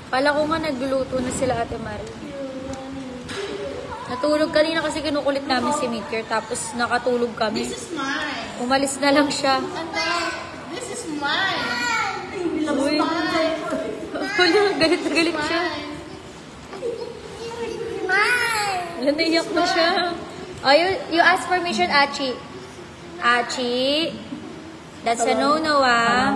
Pala ko nga nagluluto na sila Ate Mari. Natulog kanina kasi kinukulit namin si Meteor. Tapos nakatulog kami. This is mine. Umalis na lang siya. This is mine. Uy. Wala, galit na galit siya. Wala, naiyak na siya. Oh, you ask permission, Achi. Achi. That's a no-no, ah.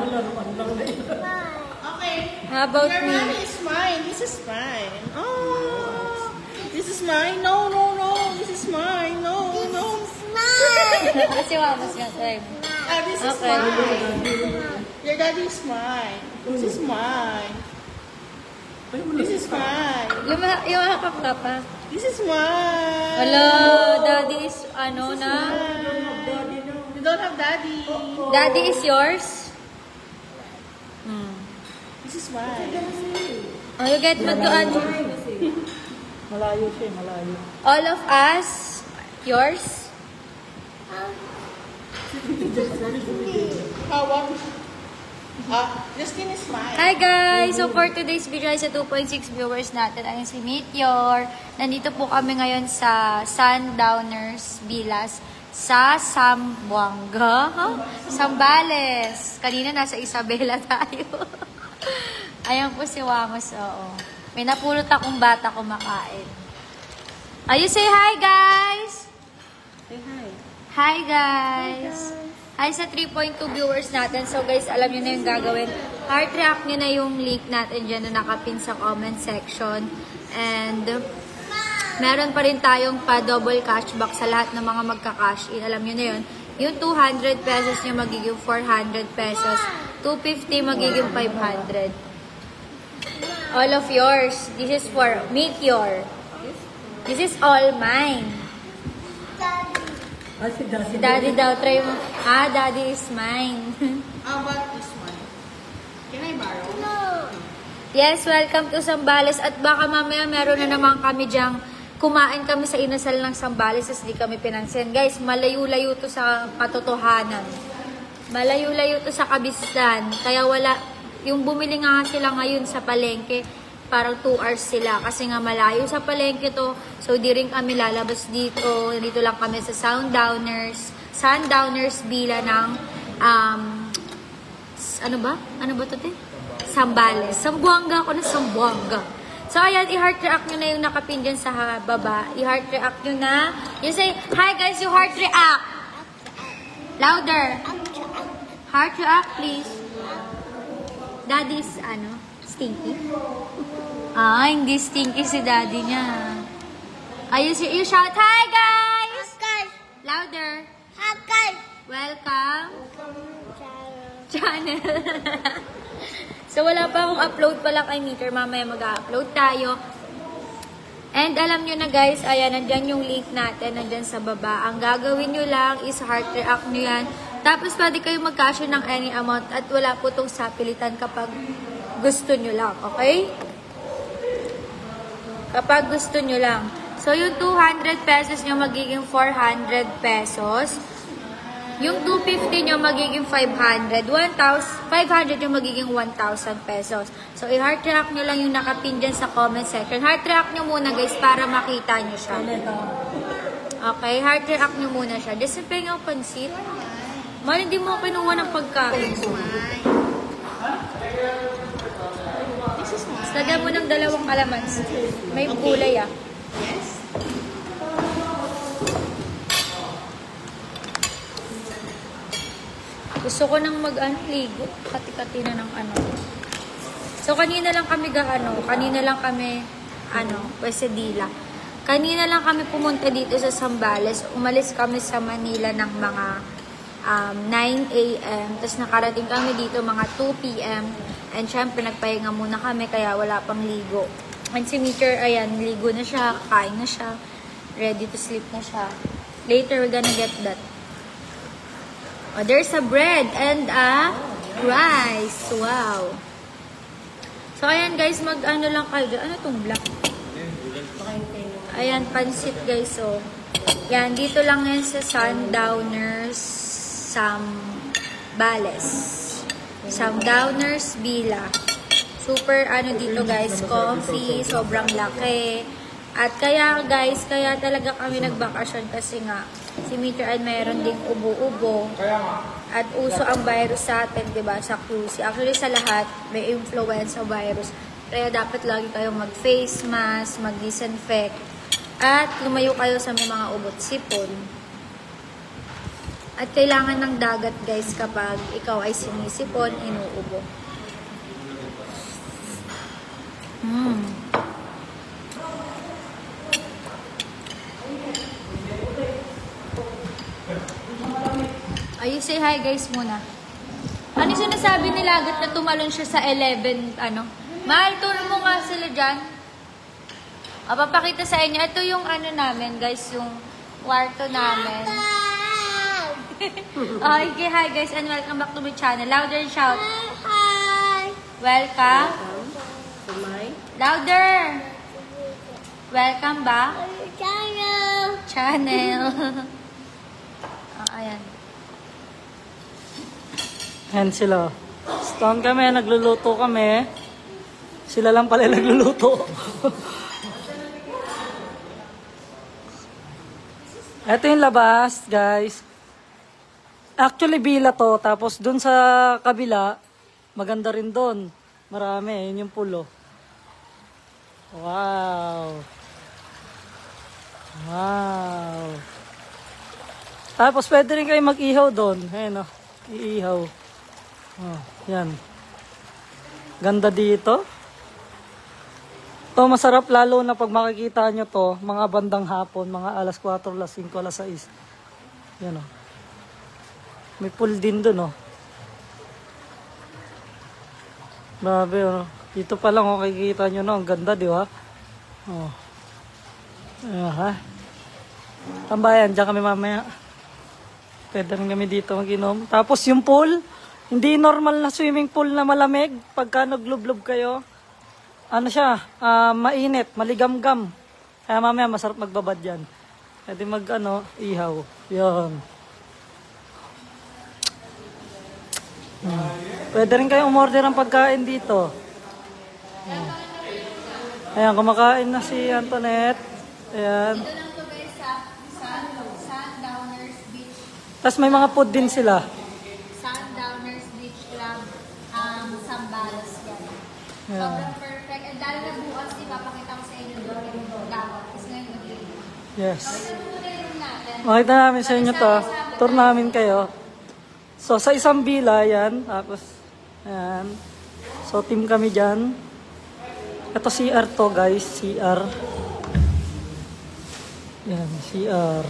Okay. How about Your me? mommy is mine. This is mine. Oh. This is mine. No, no, no. This is mine. No, no. Kasi wamas nga tayo. This is Okay. mine. Your daddy is mine. This is mine. This is mine. Yung hakap ka pa. This is mine. Hello, daddy is ano na? You don't have daddy. Daddy is yours? This is mine. Oh, you get magdoan. Malayo siya, malayo. All of us? Yours? What? Justin is mine. Hi guys! So for today's video ay sa 2.6 viewers natin ay si Meteor. Nandito po kami ngayon sa Sundowners Villas sa Zamboanga, Zambales. Kanina nasa Isabela tayo. Ayan po si Wamos, oo. May napulot akong bata kumakain. You say hi guys! Say hi. Hi guys! Hi sa 3.2 viewers natin. So guys, alam nyo na yung gagawin. Heart react nyo na yung link natin dyan na nakapin sa comment section. And meron pa rin tayong pa-double cashback sa lahat ng mga magka-cash in. Alam nyo na yun. Yung 200 pesos nyo magiging 400 pesos. 250 magiging 500. All of yours. This is for Meteor. This is all mine. Si Daddy. Daddy daw, try mo. Daddy is mine. How about this one? Can I borrow? No. Yes, welcome to Zambales. At baka mamaya meron na naman kami dyang kumain kami sa inasal ng Zambales as di kami pinansin. Guys, malayo-layo to sa katotohanan. Malayo-layo to sa kabistan. Kaya wala, yung bumili nga sila ngayon sa palengke, parang 2 hours sila. Kasi nga malayo sa palengke to. So, di rin kami lalabas dito. Dito lang kami sa Sundowners Villa ng, ano ba? Ano ba ito, te? Zambales. Zamboanga ako na Zamboanga. So, ayan, i-heart react nyo na yung nakapin dyan sa baba. I-heart react nyo na. You say, hi guys, you heart react. Louder. Heart react, please. Daddy's, stinky. Hindi stinky si daddy niya. You shout, hi guys! Louder. Welcome. Channel. So, wala pa akong upload pala kay Meteor. Mamaya mag-upload tayo. And alam nyo na guys, ayan, nandyan yung link natin, nandyan sa baba. Ang gagawin nyo lang is heart react nyo yan. Tapos pwede kayo mag-cash ng any amount at wala po itong sapilitan kapag gusto nyo lang, okay? Kapag gusto nyo lang. So, yung 200 pesos nyo magiging 400 pesos. Yung 250 nyo magiging 500. 500 yung magiging 1,000 pesos. So, i-heart react nyo lang yung nakapin dyan sa comment section. Heart react nyo muna guys para makita nyo siya. Okay, heart react nyo muna siya. Disipay nga pansit. Mahal, hindi mo kinuha ng pagkain. Lagyan mo ng 2 kalamansi. May kulay ah. Yes. Gusto ko nang ligo. Kati-kati na ng So, kanina lang kami Quesadilla. Kanina lang kami pumunta dito sa Zambales. Umalis kami sa Manila ng mga 9 a.m. Tapos nakarating kami dito mga 2 p.m. And syempre, nagpahinga muna kami kaya wala pang ligo. And si Meteor, ayan, ligo na siya, kain na siya, ready to sleep na siya. Later, we're gonna get that. Oh, there's a bread and a rice. Wow. So, ayan guys, mag-ano lang kayo. Ano tong black? Ayan, pansit guys. So, yan, dito lang yan sa Sundowners Zambales. Sundowners Villa. Super ano dito guys, comfy, sobrang laki. At kaya guys, kaya talaga kami nagbakasyon kasi nga si Meter Ann mayroon ding ubo-ubo. At uso ang virus sa atin, 'di ba? Sa cruise. Actually sa lahat may influenza virus. Kaya dapat lagi kayong mag-face mask, mag-disinfect at lumayo kayo sa may mga ubot sipon. At kailangan ng dagat guys kapag ikaw ay sinisipon, inuubo. Ay, say hi guys muna. Ano yung sinasabi ni Lagat na tumalon siya sa 11, ano? Mahal, tulong mo nga sila dyan. Papakita sa inyo. Ito yung ano namin guys, yung kwarto namin. Okay, hi guys and welcome back to my channel. Louder shout. Hi! Welcome. To my Louder! Welcome back. Channel. Ayan. Ayan sila. Stone kami, nagluluto kami. Sila lang pala nagluluto. Ito yung labas, guys. Actually, bila to. Tapos dun sa kabila, maganda rin dun. Marami. Yun yung pulo. Wow. Wow. Tapos pwede rin kayo mag-ihaw doon. Ayan o. Iihaw. Oh, yan. Ganda dito. To masarap lalo na pag makikita nyo to, mga bandang hapon, mga alas 4, alas 5, alas 6. Yan o. May pool din doon o. Grabe o. Dito pa lang o, kikita nyo no. Ang ganda, di ba? Oh. Ha? Tambayan, dyan kami mamaya. Pwede rin kami dito mag-inom. Tapos yung pool, hindi normal na swimming pool na malamig. Pagka naglublob kayo, ano siya, mainit, maligamgam. Kaya mamaya masarap magbabad yan. Pwede mag, ihaw. Yan. Pwede rin kayo umorder ng pagkain dito. Ayan, kumakain na si Antoinette. Ayan. Dito lang to guys sa Sundowners Beach. Tapos may mga food din sila. Sundowners Beach Club, Zambales yan. Yeah. Sobrang perfect. And dahil na bukas, ipapakita ko sa inyo doon yung dagat. Kasi ngayon mag-iinit. Yes. Ito muna yung room natin. Makita namin sa inyo to. Tour namin kayo. So, sa isang villa, yan. Tapos, ayan. So, team kami dyan. Ito CR to, guys. CR. Yan, CR.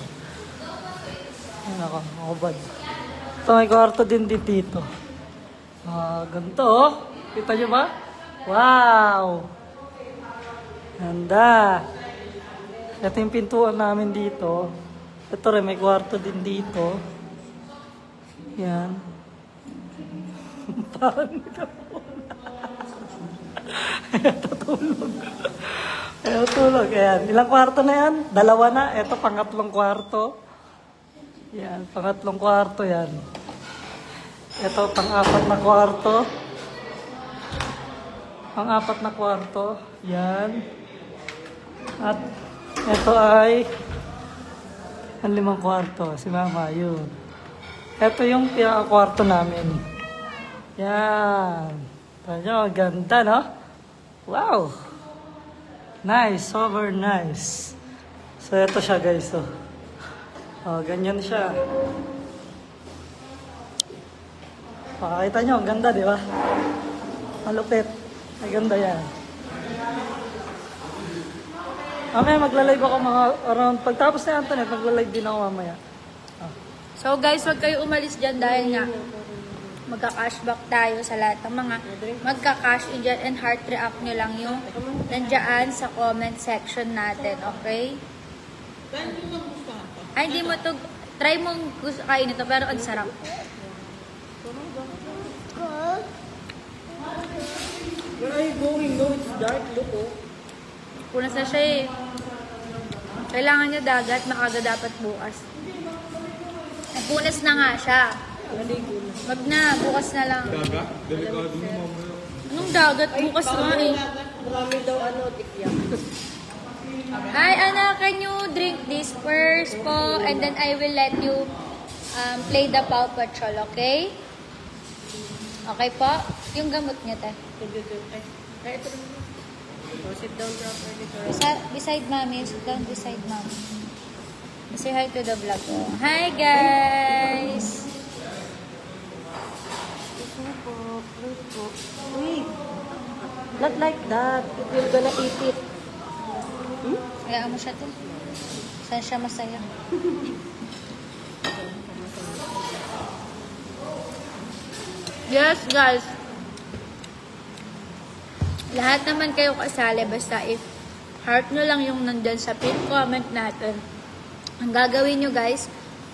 Ayan ako, makubad. Ito, may kwarto din dito. Ganito, oh. Kita nyo ba? Wow! Ganda. Ito yung pintuan namin dito. Ito rin, may kwarto din dito. Yan. Parang ito tulog. Ito tulog. Ayan. Ilang kwarto na yan? 2 na. Ito pangatlong kwarto. Yan. Pangatlong kwarto yan. Ito pang-4 na kwarto. Pang-4 na kwarto. Yan. At ito ay ang 5 kwarto. Si Mama, yun. Ito yung kwarto namin. Yan. Tanyo, ganda, no? Wow! Nice, super nice. So, ito siya, guys. Ganyan siya. Pakakita nyo, ang ganda, di ba? Malupit. Ay, ganda yan. Mamaya, magla-live ako mga around, pagtapos na Antoinette, magla-live din ako mamaya. So guys, wag kayo umalis dyan dahil nga magka-cashback tayo sa lahat ng mga magka-cash in dyan and heart react nyo lang yung nandyan sa comment section natin, okay? Ay, hindi mo to, try mong gusto kainin ito, pero ang sarap. Where are you going? No, it's dark. Look, oh. Punas na siya eh. Kailangan nyo dagat, makaga dapat bukas. Punas na nga siya. Wag na, bukas na lang. Daga? Delikado mo mamaya. Anong dagat? Bukas nga eh. Marami daw tikya. Hi, Anna, can you drink this first po? And then I will let you play the Paw Patrol, okay? Okay po? Yung gamot niya, te. Ay, ito rin. Oh, sit down properly. Beside mommy. Sit down beside mommy. Say hi to the vlog. Hi, guys! Wait. Not like that. If you're gonna eat it. Kaya mo siya, te. Saan siya masaya? Yes, guys. Lahat naman kayo kasali. Basta if heart nyo lang yung nandun sa pin comment natin. Ang gagawin nyo, guys,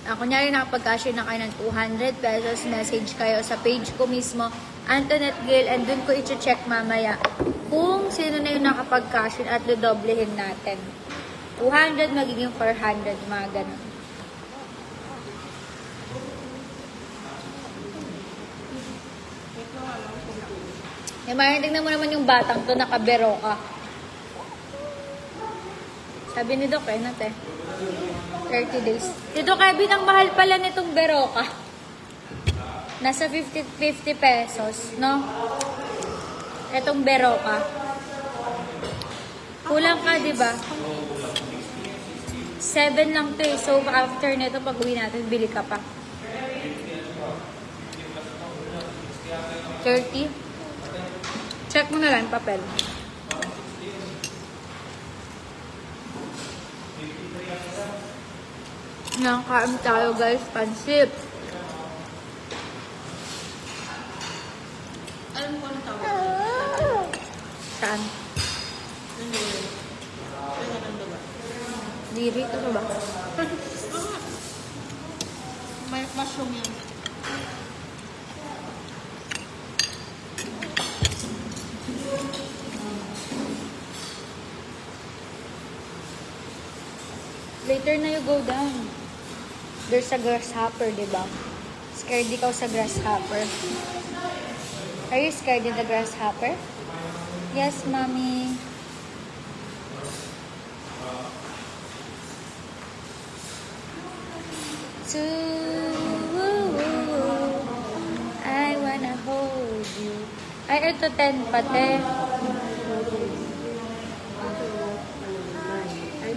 kunyari nakapag-cashier na kayo ng 200 pesos, message kayo sa page ko mismo, Antoinette Gail, and dun ko i-check mamaya kung sino na yung nakapag-cashier at dodoblehin natin. 200 magiging 400, mga ganun. Tingnan mo naman yung batang to, nakabero ka. Sabi ni Doc, na te. 30 days. Tito Kevin, ang mahal pala nitong bero ka. Nasa 50 pesos, no? Itong bero ka. Kulang ka, di ba? 7 lang to eh. So, after nito, pag uwi natin, bili ka pa. 30. Check mo na lang, papel. Nakakain tayo, guys. Pansip. Alam ko ang tawag. Saan? Ano yun? Ano ba? Diri, ito ba? May mushroom yun. Later na you go down. There's a grasshopper, di ba? Scared ikaw sa grasshopper? Are you scared of the grasshopper? Yes, mommy. I wanna hold you. Ay, ito 10 pate.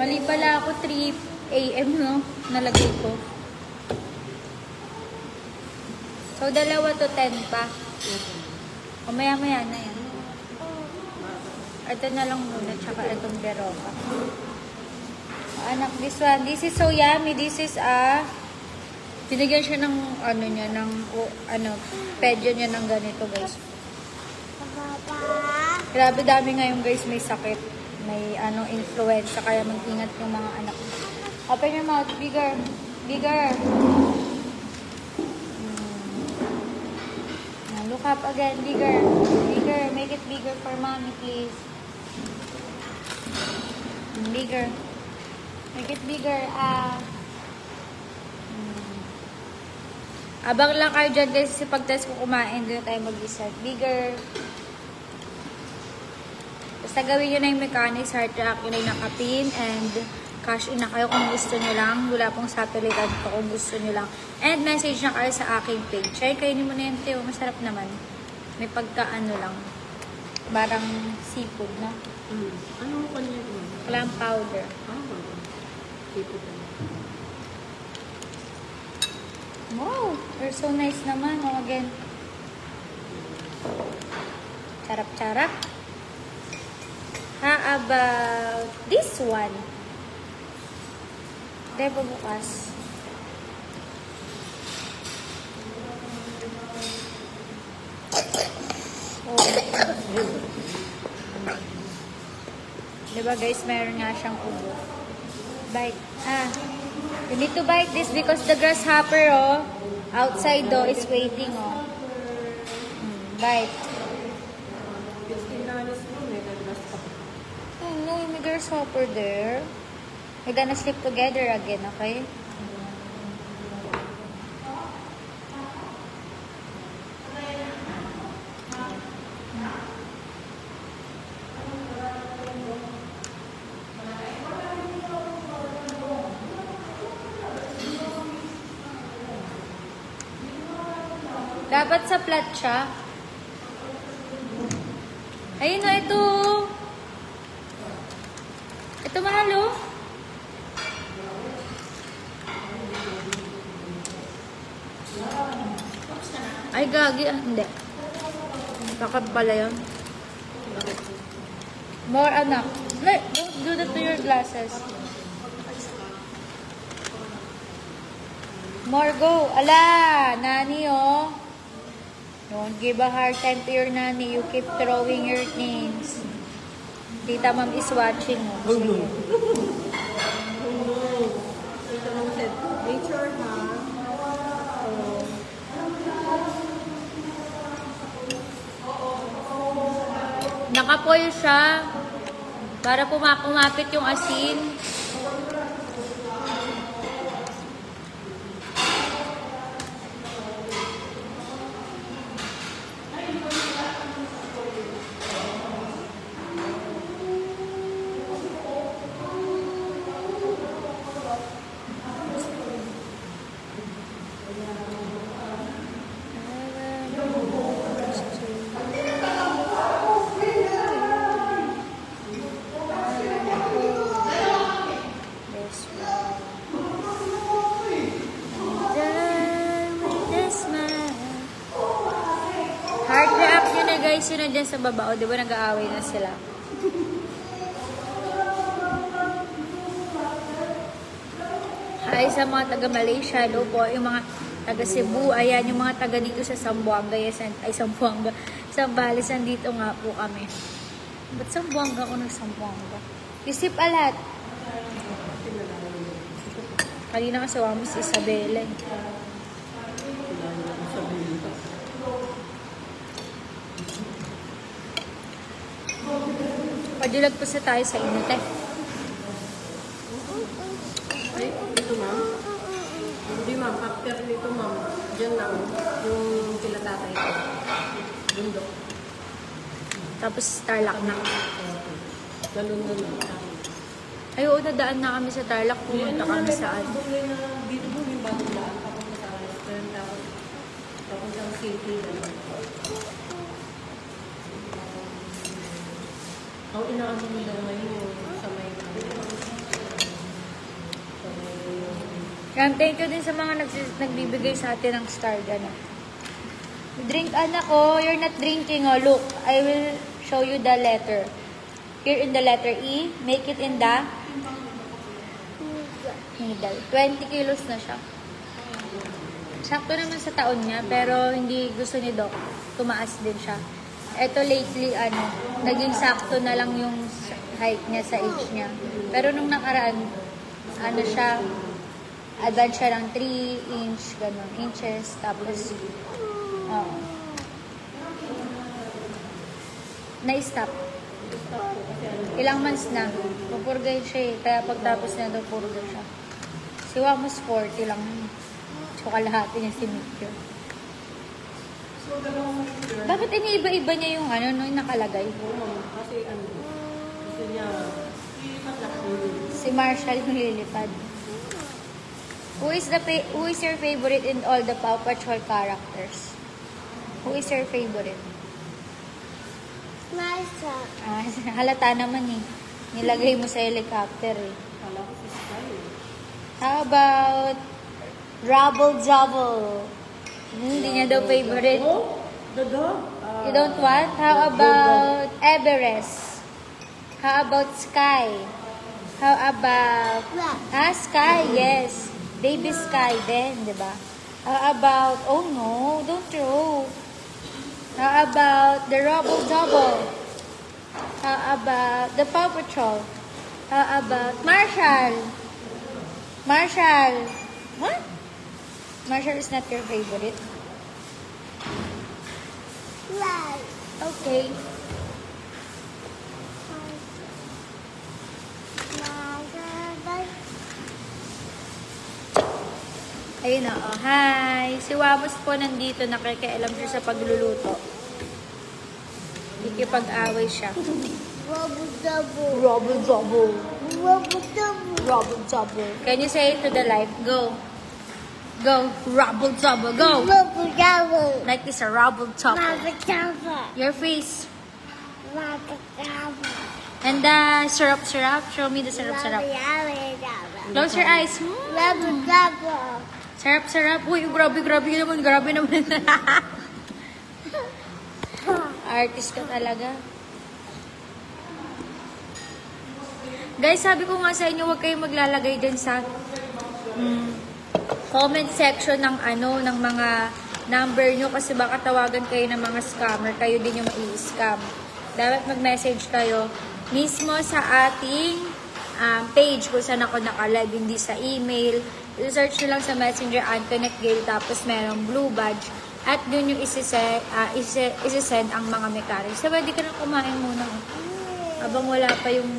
Mali pala ako, 3 AM, no? Nalagay ko. So, dalawa to 10 pa. O, maya-maya na yan. Ito na lang muna, tsaka itong beroka. Anak, this one. This is so yummy. This is binigyan siya ng, pedyo niya ng ganito, guys. Grabe dami ngayon, guys, may sakit. May influenza, kaya mag-ingat yung mga anak. Open your mouth, bigger. Bigger. Look up again, bigger. Bigger. Make it bigger for mommy, please. Bigger. Make it bigger. Abang lang kayo dyan, guys, kasi pag-test ko kumain, doon tayo mag-start. Bigger. Basta gawin nyo na yung mechanics, heart track, yun ay nakapin, and cash in na kayo kung gusto nyo lang. Wala pong satellite ad ko kung gusto nyo lang. And message na kayo sa aking page. Ay, kainin mo na yung Teo. Masarap naman. May pagka-ano lang. Barang seafood, na. Ano pa niya ito? Clam powder. Seafood na. Wow! You're so nice naman. Oh, again. Charap-charap. How about this one? Debo bukas. Oh. Diba guys, meron nga siyang ubo. Bite. You need to bite this because the grasshopper, outside is waiting, Bite. Oh no, may grasshopper there. We're gonna sleep together again, okay? Dapat sa flat siya. Ayun na, ito. Ito, mahal, oh. Ay, gagi. Ah, hindi. Kakab pala yun. More, anak. No, don't do that to your glasses. More, go. Ala, nani, oh. Don't give a hard time to your nanny. You keep throwing your things. Tita Ma'am is watching, oh. Sige. Tita Ma'am said, nature, ha? Nakapoil siya para kumapit yung asin. Heart react nyo na guys, yun na dyan sa baba. O, di ba nag-aaway na sila? Hi sa mga taga Malaysia, no po, yung mga taga Cebu, ayan, yung mga taga dito sa Zamboanga, ay Zamboanga, Zambales, dito nga po kami. Ba't Zamboanga ako ng Zamboanga? Isip alat. Kanina kasi wamo si Isabela. Padulag pa sa tayo sa inyo, te. Ay, dito, ma'am. Hindi, ma'am. After nito, ma'am. Diyan lang. Yung kila tatay ko. Bundok. Tapos Tarlac na. Galon. Ay, oo, nadaan na kami sa Tarlac. Pumunta kami saan. Dito po yung bagong daan. Papunta sa restaurant. Papunta sa city. Ang inaano nila ngayon yung sa may Thank you din sa mga nagbibigay sa atin ng star. Gano'n. Drink, anak, oh. You're not drinking, oh. Look, I will show you the letter. Here in the letter E, make it in the middle. 20 kilos na siya. Sakto naman sa taon niya, pero hindi gusto ni Doc. Tumaas din siya. Ito lately, naging sakto na lang yung height niya sa age niya. Pero nung nakaraan, siya, advance siya ng 3 inches, tapos, na-stop. Ilang months na, pupurgay siya kaya pagtapos na daw purgay siya. Si Wamos 40 lang. So, kalahati niya si Mikyo. Bakit iniiba-iba niya yung yung nakalagay? Kasi gusto niya lilipat lang. Si Marshall yung lilipad. Who is your favorite in all the Paw Patrol characters? Who is your favorite? Marshall. Halata naman eh. Nilagay mo sa helicopter eh. Kala ko si Sky. How about Rubble Jubble? Hindi niya daw favorite. Oh, the dog. You don't want? How about Everest? How about Sky? How about... Sky, yes. Baby Sky din, di ba? How about... Oh no, don't throw. How about the Rubble Double? How about the Paw Patrol? How about Marshall? Marshall. What? Marshall is not your favorite? Right. Okay. Ayun na, oh. Hi! Si Wamos po nandito, nakikialam siya sa pagluluto. Ikipag-away siya. Rubble-double. Rubble-double. Rubble-double. Rubble-double. Can you say it to the light? Go. Go. Rubble tubble. Go. Bubble double. Like this, a rubble tubble. Bubble double. Your face. Bubble double. And the syrup. Show me the syrup. Close your eyes. Bubble double. Syrup. Uy, grabe naman. Artist ka talaga. Guys, sabi ko nga sa inyo, huwag kayong maglalagay din sa comment section ng ng mga number nyo kasi baka tawagan kayo ng mga scammer. Kayo din yung mai-scam. Dapat mag-message kayo mismo sa ating page kung saan ako naka-live, hindi sa email. I-search nyo lang sa Messenger Antoinette Gail, tapos merong blue badge. At dun yung isi-send ang mga mechanics. So, pwede ka na kumain muna. Habang wala pa yung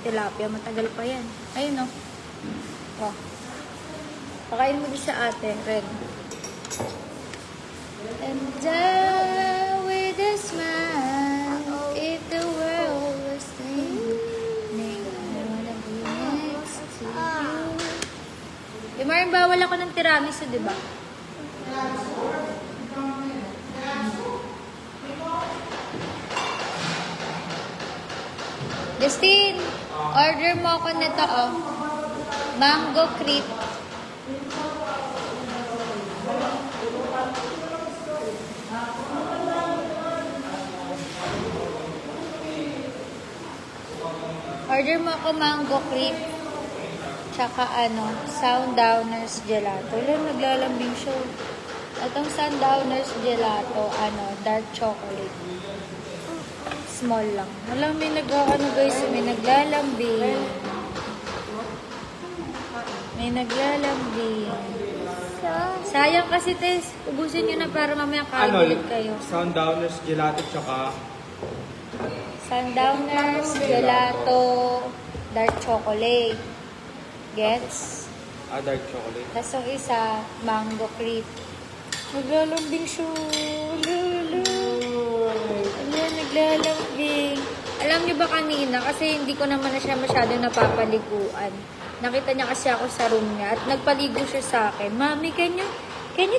tilapia, matagal pa yan. Ayun, no? Oh. Pakain mo din sa ate, Red. And with a smile, if the world was spinning, I wanna be next to you. Marin, bawal ako ng tiramisu, di ba? Justin, order mo ako nito, mango crepe. Order mo ako mango crepe. Tsaka Sundowners gelato. Wala, naglalambing siya. Itong Sundowners gelato, dark chocolate. Small lang. Wala, may guys, may naglalambing. May naglalambing. Sayang kasi, Tess. Ubusin nyo na para mamaya kain kayo. Sundowners gelato tsaka Sundowners gelato, dark chocolate. Gets? dark chocolate. Tapos yung isa, mango crepe. Naglalambing siya. Naglalambing. Alam niyo ba kanina, kasi hindi ko naman na siya masyado napapaliguan. Nakita niya kasi ako sa room niya at nagpaligo siya sa akin. Mommy, can you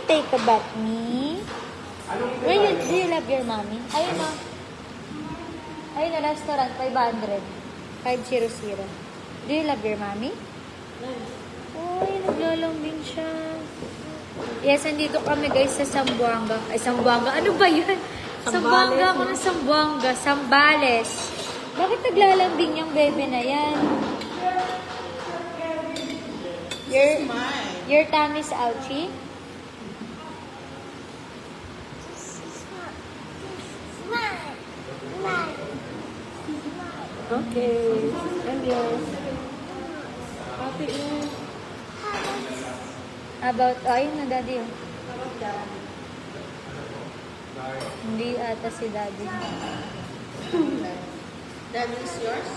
take a bath me? Do you love your mommy? Ayun na. Ayun na, restaurant, 500. 500. Do you love your mommy? Uy, naglalambing siya. Yes, andito kami guys sa Zamboanga. Ay, Zamboanga. Ano ba yun? Zamboanga ako ng Zamboanga. Zambales. Bakit naglalambing yung bebe na yan? Your tummy's ouchie? Okay. Happy about, ayun na daddy. Hindi ata si daddy. Daddy is yours?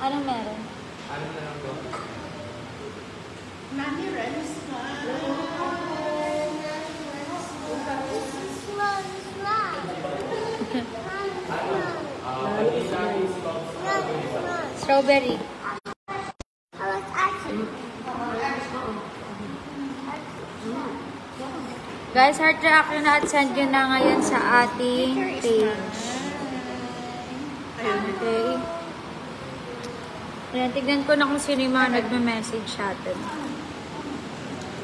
Anong meron? Mommy runs. Strawberry. Guys, heart reaction na at send yun na ngayon sa ating page. Okay. Ayan, tignan ko na kung sino yung mga nagme-message sa atin.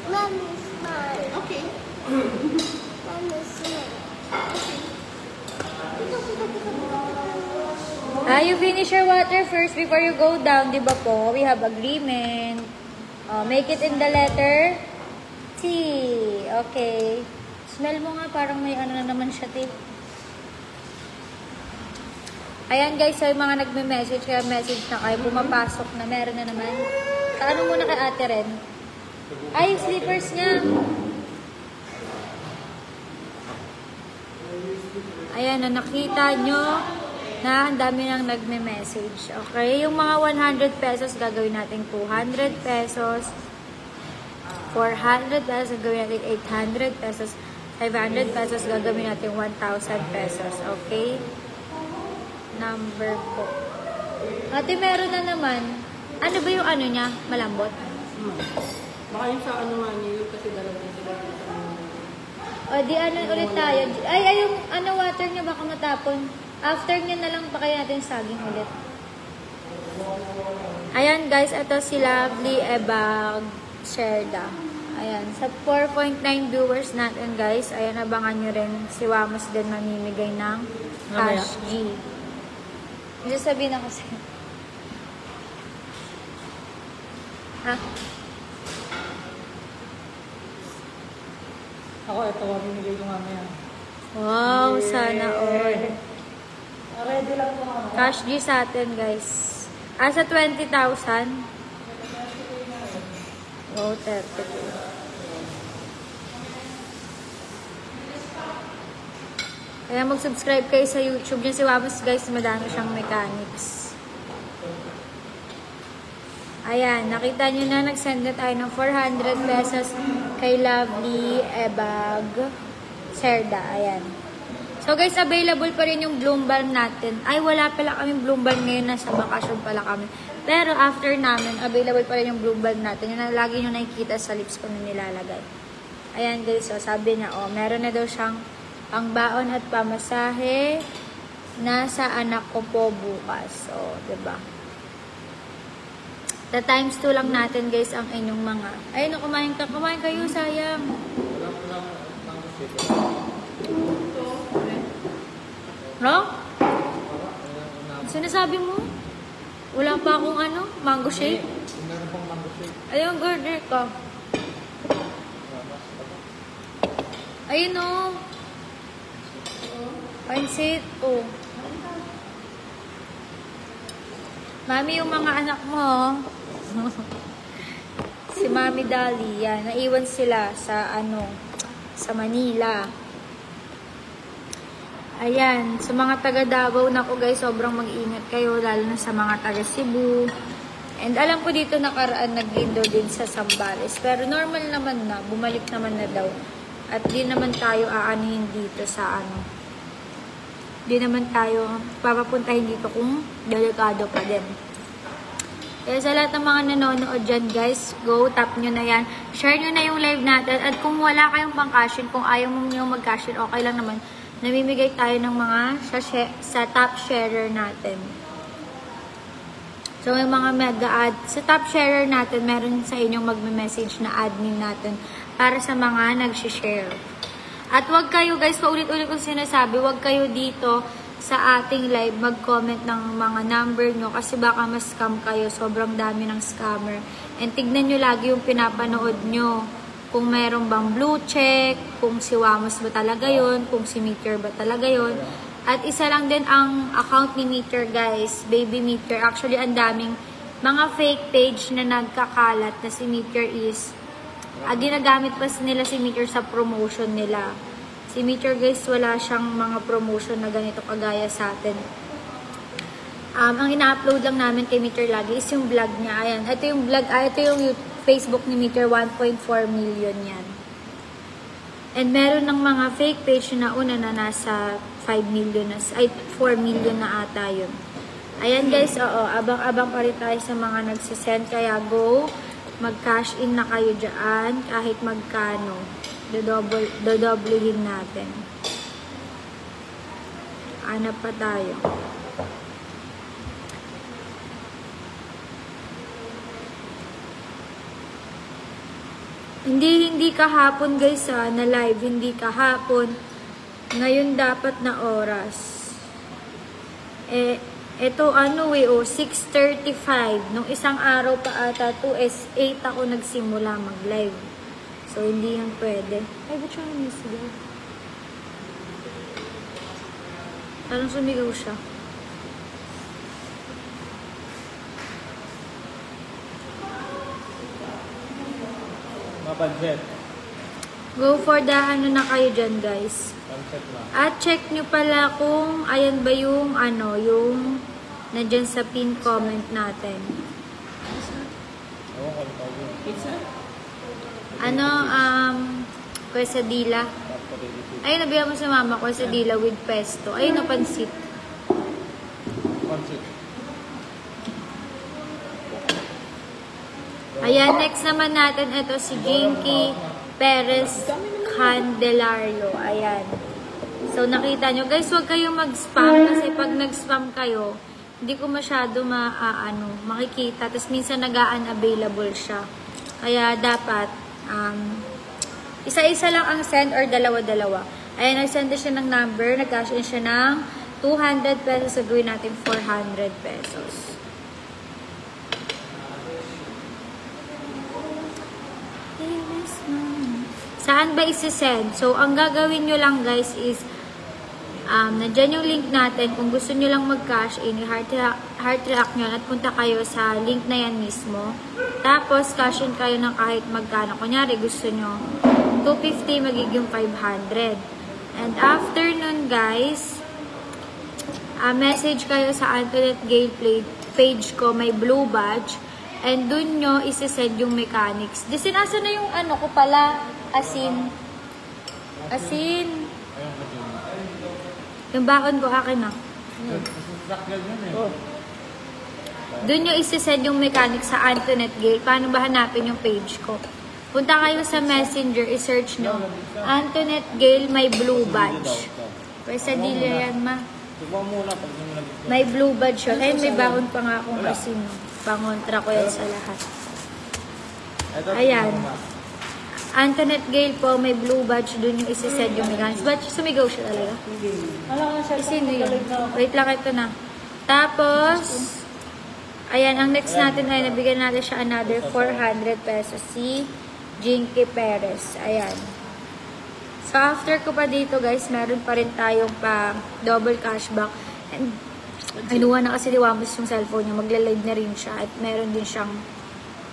Mommy smile. Okay. Mommy smile. You finish your water first before you go down, di ba po? We have agreement. Make it in the letter T. Okay. Smell mo nga, parang may ano na naman siya, T. Ayan guys, so yung mga nagme-message, kaya message na kayo, pumapasok na, meron na naman. Ano muna kay ate Ren? Ay, slippers niya. Ayan, nakita nyo na ang dami nang nagme-message. Okay, yung mga 100 pesos, gagawin natin 200 pesos. 400 pesos, gagawin natin 800 pesos. 500 pesos, gagawin natin 1,000 pesos. Okay? Number po. Ate, meron na naman. Ano ba yung ano niya? Malambot? Baka yung sa ano nga niyo, kasi dalawa sila dito sa mga. O di ano ulit tayo. Ay, yung ano water niya baka matapon. After niya na lang pa kaya natin saging ulit. Ayan guys, ito si Lovely Ebag Sherda. Ayan, sa 4.9 viewers natin guys, ayan, abangan nyo rin si Wamos din mamimigay ng cash G. Hindi sabihin ako sa'yo. Ha? Ako, ito, mamimigay ko mamaya. Wow, sana all. Ready lang po ako. Cash G sa atin guys. Sa 20,000. Oh, 30. Kaya mag-subscribe kayo sa YouTube niya. Si Wamos guys, madami siyang mechanics. Ayan, nakita nyo na, nag-send na tayo ng 400 pesos kay Lovely Ebag Serda. Ayan. So guys, available pa rin yung bloom balm natin. Ay, wala pala kaming bloom balm ngayon. Nasa bakasyon pala kami. Pero after namin, available pa rin yung bloom balm natin. Yun na lagi nyo nakikita sa lips ko na nilalagay. Ayan guys, so sabi niya, meron na daw siyang pangbaon at pamasahe nasa anak ko po bukas. So, diba? The times 2 lang natin guys ang inyong mga. Ayun, kumain ka. Kumain kayo, sayang. No? Sinasabi mo? Wala pa akong ano? Mango shake? Meron pang mango shake. Ayun, order ka. Ayun o. Pansit. Oh. Mami, yung mga anak mo, si Mami Dali, yan, naiwan sila sa sa Manila. Ayan, sa mga taga Davao na ko guys, sobrang mag-ingat kayo, lalo na sa mga taga Cebu. And alam ko dito nakaraan nag-indo din sa Zambales, pero normal naman na, bumalik naman na daw. At di naman tayo aanuhin dito sa di naman tayo papapuntahin dito kung delikado pa din. Kaya sa lahat ng mga nanonood dyan guys, go, tap nyo na yan. Share nyo na yung live natin. At kung wala kayong pang-cashin, kung ayaw mo nyo mag-cashin, okay lang naman. Namimigay tayo ng mga sa top sharer natin. So yung mga mega-ad, sa top sharer natin, meron sa inyong magme-message na admin natin para sa mga nag-share. At wag kayo guys, paulit-ulit kong sinasabi, wag kayo dito sa ating live mag-comment ng mga number nyo kasi baka ma-scam kayo. Sobrang dami ng scammer. And tignan nyo lagi yung pinapanood nyo. Kung meron bang blue check, kung si Wamos ba talaga yon, kung si Meteor ba talaga yon. At isa lang din ang account ni Meteor guys, Baby Meteor. Actually, ang daming mga fake page na nagkakalat na si Meteor is ginagamit pa nila si Meteor sa promotion nila. Si Meteor guys, wala siyang mga promotion na ganito kagaya sa atin. Ang ina-upload lang namin kay Meteor lagi is yung vlog niya. Ayan, ito yung vlog, ito yung Facebook ni Meteor, 1.4 million yan. And meron ng mga fake page na una na nasa 5 million na, ay 4 million na ata yun. Ayan guys, abang-abang pa rin tayo sa mga nagsisend, kaya go, mag-cash in na kayo dyan, kahit magkano, dodoblehin natin. Hanap pa tayo. Hindi kahapon guys na live, hindi kahapon. Ngayon dapat na oras. Ito 6:35. Nung isang araw pa ata to, 8 ako nagsimula mag-live. So, hindi yan pwede. Ay, ba't siya nasigaw? Parang sumigaw siya. Budget. Go for the na kayo dyan, guys. Concept na. At check nyo pala kung ayan ba yung yung nandyan sa pin comment natin. Ewan ko ang tawag yun. Pizza? Quesadilla. Ayun, nabigyan mo sa mama, quesadilla with pesto. Ayun, pansit. Concept. Ayan, next naman natin, ito si Jinky Perez Candelario. Ayan. So, nakita nyo. Guys, huwag kayong mag-spam kasi pag nag-spam kayo, hindi ko masyado makikita. Tapos, minsan nag-unavailable siya. Kaya, dapat, isa-isa lang ang send or dalawa-dalawa. Ayan, nag-send siya ng number. Nag-cash in siya ng 200 pesos. So, gawin natin 400 pesos. Saan ba isi-send? So, ang gagawin nyo lang guys is, nandyan yung link natin. Kung gusto nyo lang mag-cash in, heart react nyo at punta kayo sa link na yan mismo. Tapos, cash in kayo ng kahit magkano. Kunyari, gusto nyo 250, magiging 500. And after nun guys, message kayo sa Antoinette Gale page ko, may blue badge. And dun nyo isi-send yung mechanics. Di sinasa na yung ano ko pala, asin. Yung bakon ko, akin na. Dun nyo isi-send yung mechanics sa Antoinette Gale. Paano ba hanapin yung page ko? Punta kayo sa messenger, i-search nyo. Antoinette Gale, may blue badge. Pwesa dealer yan, ma. May blue badge yun. Ayun, may bakon pa nga akong asin. Pangontra ko yan sa lahat. Ayan. Antoinette Gale po, may blue badge. Doon yung isi-send yung mechanics. Badge, sumigaw siya talaga. Sino yun? Wait lang, ito na. Tapos, ayan, ang next natin ay nabigyan natin siya another 400 pesos. Si Jinky Perez. Ayan. So, after ko pa dito, guys, meron pa rin tayong pa double cashback. And, kinuha na kasi ni Wamos yung cellphone niya. Magla-live na rin siya. At meron din siyang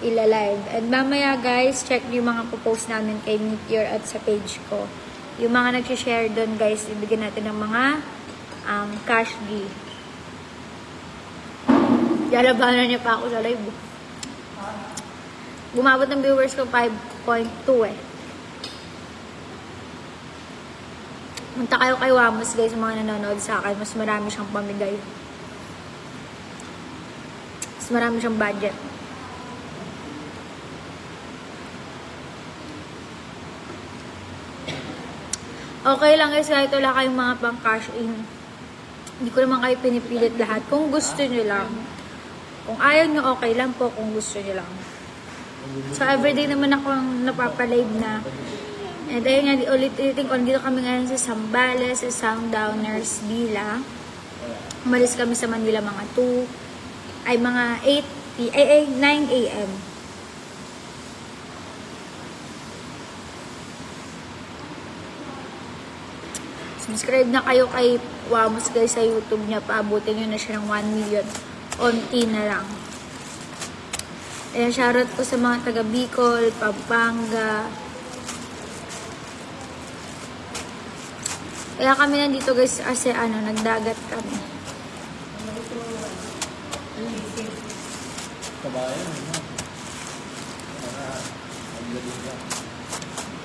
ila-live. And mamaya, guys, check yung mga post namin kay Meteor at sa page ko. Yung mga nag-share doon, guys, ibigyan natin ng mga cash gift. Yalabanan niya pa ako sa live. Bumabot ng viewers ko 5.2 eh. Punta kayo kay Wamos guys, mga nanonood sa akin. Mas marami siyang pamigay. Mas marami siyang budget. Okay lang guys, kahit wala kayong mga pang cash in. Hindi ko naman kayo pinipilit lahat. Kung gusto nyo lang. Kung ayaw nyo, okay lang po kung gusto nyo lang. So, everyday naman ako napapalive na. And ayun nga, ulit-ulitin ko, dito kami ngayon sa Zambales, sa Soundowners Villa. Umalis kami sa Manila mga 9 a.m. Subscribe na kayo kay Wamos guys sa YouTube niya. Paabutin nyo na siya ng 1 million. Onti na lang. Ayan, shoutout ko sa mga taga Bicol, Pampanga. Kaya kami nandito guys kasi nagdagat kami.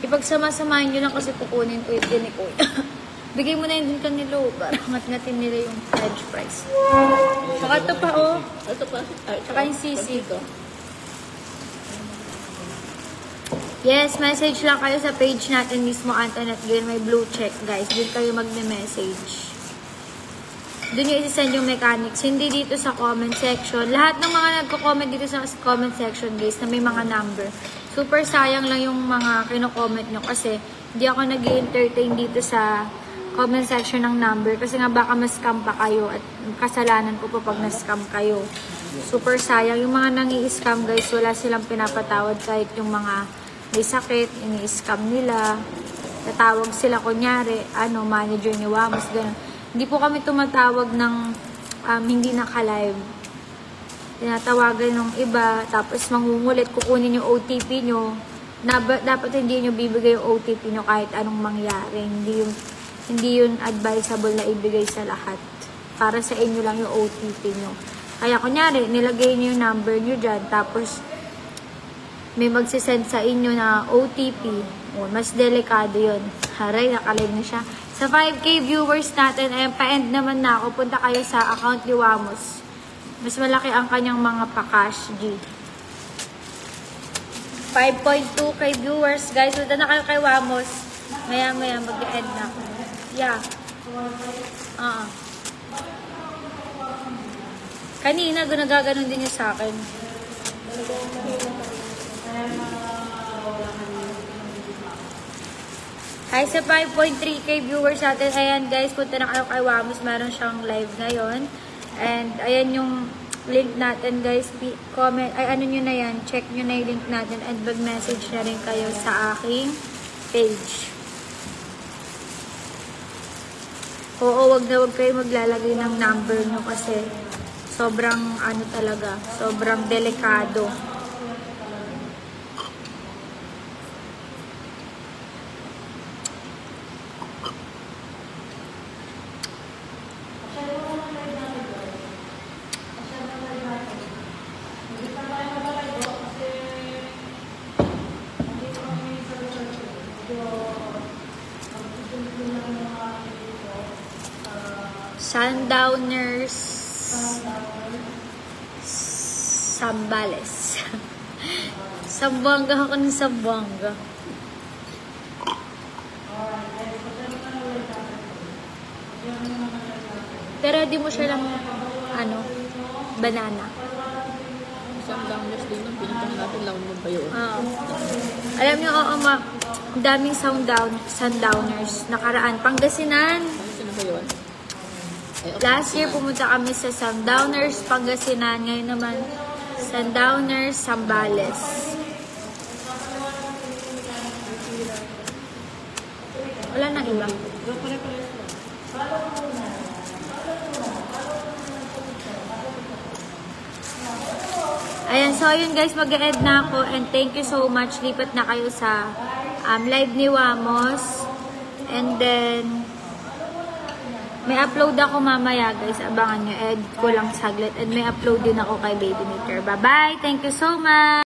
Ipagsama-samahin nyo lang kasi kukunin ko yung tinik ko. Bigay mo na yun din kanilo para ngat-ngatin nila yung pledge price. Saka ito pa Ito pa. Saka yung sisi ko. Yes, message lang kayo sa page natin mismo, Antoinette Gale. May blue check, guys. Doon kayo mag-message. Doon yung isi-send yung mechanics. Hindi dito sa comment section. Lahat ng mga nagko-comment dito sa comment section, guys, na may mga number. Super sayang lang yung mga kino-comment nyo kasi hindi ako nag-entertain dito sa comment section ng number kasi nga baka ma-scam pa kayo at kasalanan ko pa pag na-scam kayo. Super sayang. Yung mga nangi-scam, guys, wala silang pinapatawad kahit yung mga may sakit, ini-scam nila. Tatawag sila, kunyari, manager ni Wamos, gano'n. Hindi po kami tumatawag ng hindi naka-live. Tinatawagan ng iba, tapos mangungulit, kukunin yung OTP nyo. Dapat hindi nyo bibigay yung OTP nyo kahit anong mangyari. Hindi yun advisable na ibigay sa lahat. Para sa inyo lang yung OTP nyo. Kaya kunyari, nilagay nyo yung number nyo dyan, tapos may magsisend sa inyo na OTP. Mas delikado yun. Haray, nakalive na siya. Sa 5K viewers natin, ayan, pa-end naman na ako. Punta kayo sa account ni Wamos. Mas malaki ang kanyang mga pa-cash G. 5.2 kay viewers, guys. Punta na kayo kay Wamos. Maya-maya mag-end na ako. Yeah. Kanina, gunagaganon din niya sa akin. Hi sa 5.3k viewers natin. Ayan guys, punta na kayo kay Wamos. Meron siyang live ngayon. And ayan yung link natin guys. Comment, ay ano nyo na yan. Check nyo na yung link natin. And mag-message na rin kayo sa aking page. Oo, wag na wag kayo maglalagay ng number nyo kasi sobrang ano talaga. Sobrang delikado. Sundowners Sambales. Sambuanga ako ng Sambuanga. Pero di mo siya lang ano, banana. Sundowners din ang pinuntahan natin lang mo ba yun? Alam niyo, oo, daming sundowners nakaraan. Pangasinan. Sino ba yun? Last year, pumunta kami sa Sundowners, Pangasinan. Ngayon naman, Sundowners, Sambales. Wala nang iba. Ayan, so yun guys, mag-e-end na ako. And thank you so much. Lipat na kayo sa live ni Wamos. And then, may upload ako mamaya guys, abangan nyo, edit ko lang saglit. And may upload din ako kay Baby Maker. Bye-bye! Thank you so much!